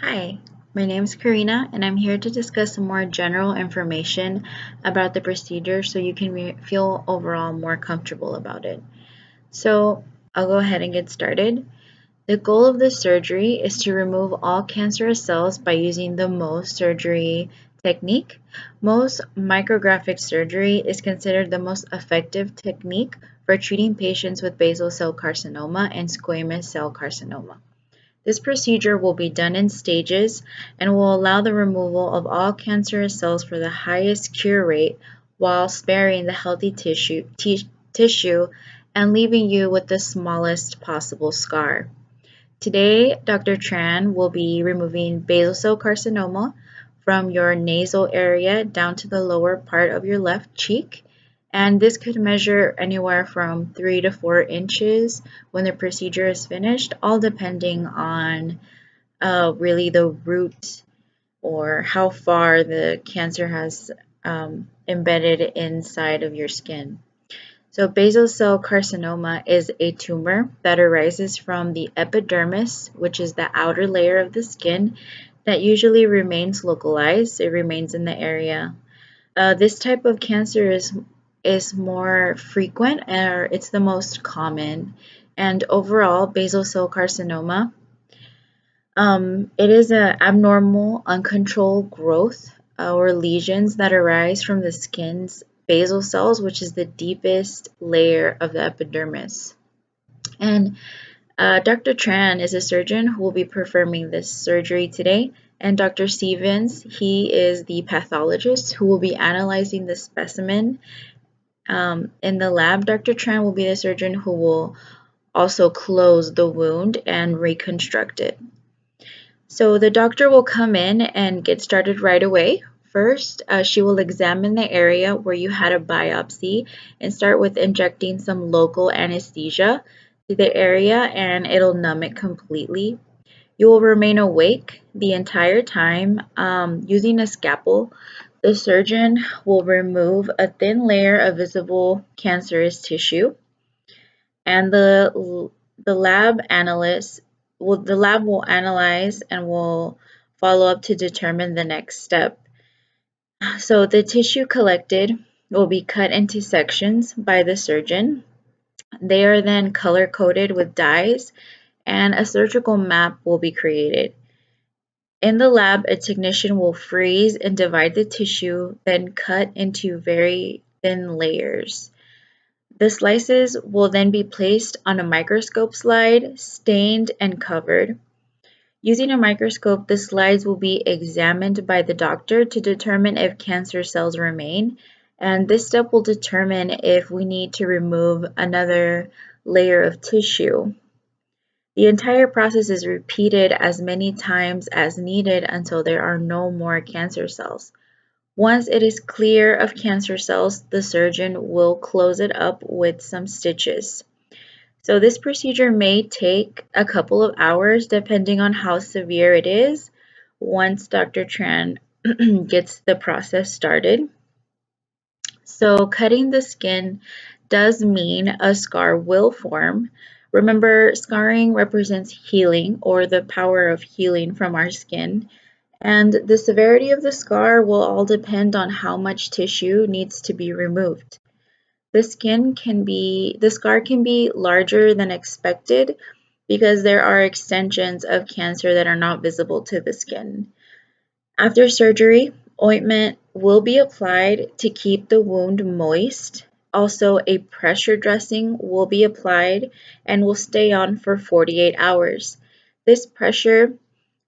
Hi, my name is Karina and I'm here to discuss some more general information about the procedure so you can feel overall more comfortable about it. So I'll go ahead and get started. The goal of this surgery is to remove all cancerous cells by using the Mohs surgery technique. Mohs micrographic surgery is considered the most effective technique for treating patients with basal cell carcinoma and squamous cell carcinoma. This procedure will be done in stages and will allow the removal of all cancerous cells for the highest cure rate while sparing the healthy tissue and leaving you with the smallest possible scar. Today, Dr. Tran will be removing basal cell carcinoma from your nasal area down to the lower part of your left cheek, and this could measure anywhere from 3 to 4 inches when the procedure is finished, all depending on really the root or how far the cancer has embedded inside of your skin. So basal cell carcinoma is a tumor that arises from the epidermis, which is the outer layer of the skin that usually remains localized. It remains in the area. This type of cancer is more frequent, or it's the most common. And overall, basal cell carcinoma, it is an abnormal, uncontrolled growth or lesions that arise from the skin's basal cells, which is the deepest layer of the epidermis. And Dr. Tran is a surgeon who will be performing this surgery today. And Dr. Stevens, he is the pathologist who will be analyzing the specimen. In the lab, Dr. Tran will be the surgeon who will also close the wound and reconstruct it. So the doctor will come in and get started right away. First, she will examine the area where you had a biopsy and start with injecting some local anesthesia to the area, and it'll numb it completely. You will remain awake the entire time. Using a scalpel, the surgeon will remove a thin layer of visible cancerous tissue, and the lab will analyze and will follow up to determine the next step. So the tissue collected will be cut into sections by the surgeon. They are then color coded with dyes and a surgical map will be created. In the lab, a technician will freeze and divide the tissue, then cut into very thin layers. The slices will then be placed on a microscope slide, stained and covered. Using a microscope, the slides will be examined by the doctor to determine if cancer cells remain, and this step will determine if we need to remove another layer of tissue. The entire process is repeated as many times as needed until there are no more cancer cells. Once it is clear of cancer cells, the surgeon will close it up with some stitches. So this procedure may take a couple of hours depending on how severe it is once Dr. Tran gets the process started. So cutting the skin does mean a scar will form. Remember, scarring represents healing or the power of healing from our skin. And the severity of the scar will all depend on how much tissue needs to be removed. The scar can be larger than expected because there are extensions of cancer that are not visible to the skin. After surgery, ointment will be applied to keep the wound moist. Also, a pressure dressing will be applied and will stay on for 48 hours. This pressure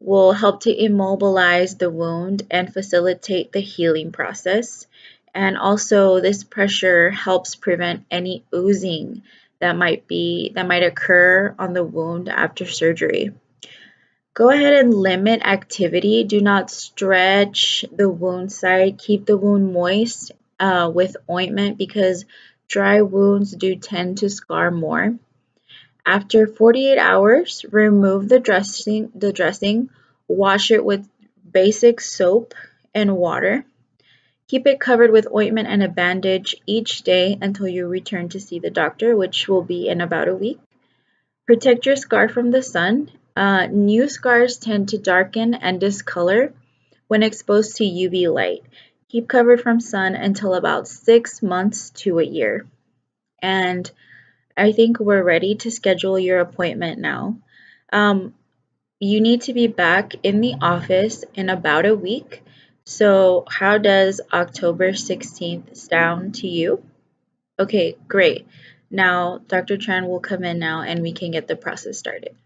will help to immobilize the wound and facilitate the healing process. And also this pressure helps prevent any oozing that might occur on the wound after surgery. Go ahead and limit activity. Do not stretch the wound side. Keep the wound moist with ointment because dry wounds do tend to scar more. After 48 hours, remove the dressing, wash it with basic soap and water. Keep it covered with ointment and a bandage each day until you return to see the doctor, which will be in about a week. Protect your scar from the sun New scars tend to darken and discolor when exposed to UV light. Keep covered from sun until about 6 months to a year. And I think we're ready to schedule your appointment now. Um, you need to be back in the office in about a week. So, how does October 16th sound to you? Okay, great. Now, Dr. Tran will come in now and we can get the process started.